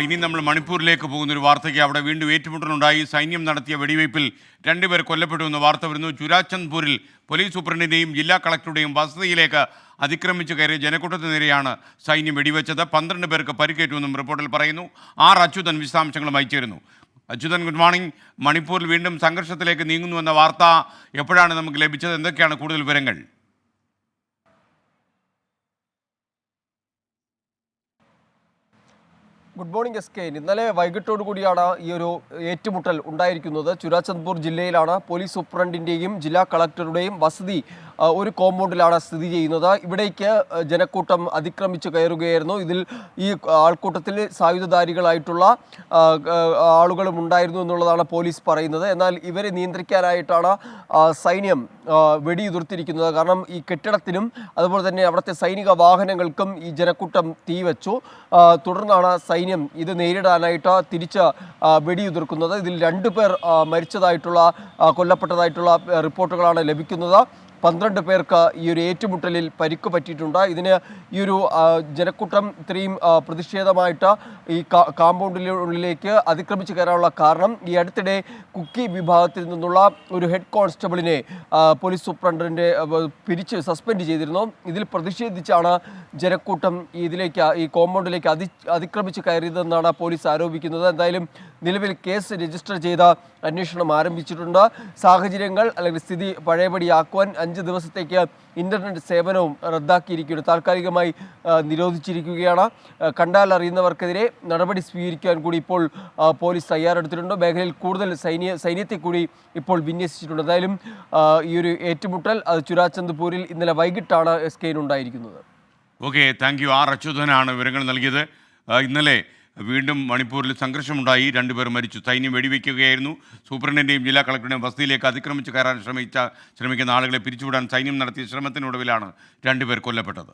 ഇനി നമ്മൾ മണിപ്പൂരിലേക്ക് പോകുന്ന ഒരു വാർത്തയ്ക്ക് അവിടെ വീണ്ടും ഏറ്റുമുട്ടലുണ്ടായി. സൈന്യം നടത്തിയ വെടിവയ്പിൽ 2 പേർ കൊല്ലപ്പെട്ടു എന്ന വാർത്ത വരുന്നു. ചുരാചന്ദ്പൂരിൽ പോലീസ് സൂപ്രണ്ടിൻ്റെയും ജില്ലാ കളക്ടറുടെയും വസതിയിലേക്ക് അതിക്രമിച്ച് കയറിയ ജനക്കൂട്ടത്തിന് നേരെയാണ് സൈന്യം വെടിവെച്ചത്. 12 പേർക്ക് പരിക്കേറ്റുവെന്നും റിപ്പോർട്ടിൽ പറയുന്നു. അച്യുതൻ വിശദാംശങ്ങളുമായി ചേരുന്നു. Achuthan, good morning. മണിപ്പൂരിൽ വീണ്ടും സംഘർഷത്തിലേക്ക് നീങ്ങുന്നുവെന്ന വാർത്ത എപ്പോഴാണ് നമുക്ക് ലഭിച്ചത്? എന്തൊക്കെയാണ് കൂടുതൽ വിവരങ്ങൾ? Good morning S K. ഇന്നലെ വൈകിട്ടോടു കൂടിയാണ് ഈ ഒരു ഏറ്റുമുട്ടൽ ഉണ്ടായിരിക്കുന്നത്. ചുരാചന്ദ്പൂർ ജില്ലയിലാണ്. പോലീസ് സൂപ്രണ്ടിൻ്റെയും ജില്ലാ കളക്ടറുടെയും വസതി ഒരു കോമ്പൗണ്ടിലാണ് സ്ഥിതി ചെയ്യുന്നത്. ഇവിടേക്ക് ജനക്കൂട്ടം അതിക്രമിച്ച് കയറുകയായിരുന്നു. ഇതിൽ ഈ ആൾക്കൂട്ടത്തിൽ സായുധധാരികളായിട്ടുള്ള ആളുകളും ഉണ്ടായിരുന്നു എന്നുള്ളതാണ് പോലീസ് പറയുന്നത്. എന്നാൽ ഇവരെ നിയന്ത്രിക്കാനായിട്ടാണ് സൈന്യം വെടിയുതിർത്തിരിക്കുന്നത്. കാരണം ഈ കെട്ടിടത്തിനും അതുപോലെ തന്നെ അവിടുത്തെ സൈനിക വാഹനങ്ങൾക്കും ഈ ജനക്കൂട്ടം തീവച്ചു. തുടർന്നാണ് സൈന്യം ഇത് നേരിടാനായിട്ട് തിരിച്ച് വെടിയുതിർക്കുന്നത്. ഇതിൽ 2 പേർ മരിച്ചതായിട്ടുള്ള കൊല്ലപ്പെട്ടതായിട്ടുള്ള റിപ്പോർട്ടുകളാണ് ലഭിക്കുന്നത്. 12 പേർക്ക് ഈ ഒരു ഏറ്റുമുട്ടലിൽ പരിക്ക് പറ്റിയിട്ടുണ്ട്. ഇതിന് ഈ ഒരു ജനക്കൂട്ടം ഇത്രയും പ്രതിഷേധമായിട്ട് ഈ കാമ്പൗണ്ടിനുള്ളിലേക്ക് അതിക്രമിച്ച് കയറാനുള്ള കാരണം ഈ അടുത്തിടെ കുക്കി വിഭാഗത്തിൽ നിന്നുള്ള ഒരു ഹെഡ് കോൺസ്റ്റബിളിനെ പോലീസ് സൂപ്രണ്ടിൻ്റെ സസ്പെൻഡ് ചെയ്തിരുന്നു. ഇതിൽ പ്രതിഷേധിച്ചാണ് ജനക്കൂട്ടം ഈ കോമ്പൗണ്ടിലേക്ക് അതിക്രമിച്ച് കയറിയതെന്നാണ് പോലീസ് ആരോപിക്കുന്നത്. എന്തായാലും നിലവിൽ കേസ് രജിസ്റ്റർ ചെയ്ത അന്വേഷണം ആരംഭിച്ചിട്ടുണ്ട്. സാഹചര്യങ്ങൾ അല്ലെങ്കിൽ സ്ഥിതി പഴയപടിയാക്കുവാൻ 5 ദിവസത്തേക്ക് ഇൻ്റർനെറ്റ് സേവനവും റദ്ദാക്കിയിരിക്കുകയാണ്, താൽക്കാലികമായി നിരോധിച്ചിരിക്കുകയാണ്. കണ്ടാൽ അറിയുന്നവർക്കെതിരെ നടപടി സ്വീകരിക്കാൻ കൂടി ഇപ്പോൾ പോലീസ് തയ്യാറെടുത്തിട്ടുണ്ട്. മേഖലയിൽ കൂടുതൽ സൈന്യത്തെ കൂടി ഇപ്പോൾ വിന്യസിച്ചിട്ടുണ്ട്. എന്തായാലും ഈ ഒരു ഏറ്റുമുട്ടൽ ചുരാചന്ദ്പൂരിൽ ഇന്നലെ വൈകിട്ടാണ് ഉണ്ടായിരിക്കുന്നത്. Okay, thank you. അച്യുതനാണ് വിവരങ്ങൾ നൽകിയത്. ഇന്നലെ വീണ്ടും മണിപ്പൂരിൽ സംഘർഷമുണ്ടായി. 2 പേർ മരിച്ചു. സൈന്യം വെടിവെക്കുകയായിരുന്നു. സൂപ്രണ്ടിൻ്റെയും ജില്ലാ കളക്ടറുടെയും വസതിയിലേക്ക് അതിക്രമിച്ച് കയറാൻ ശ്രമിക്കുന്ന ആളുകളെ പിരിച്ചുവിടാൻ സൈന്യം നടത്തിയ ശ്രമത്തിനൊടുവിലാണ് 2 പേർ കൊല്ലപ്പെട്ടത്.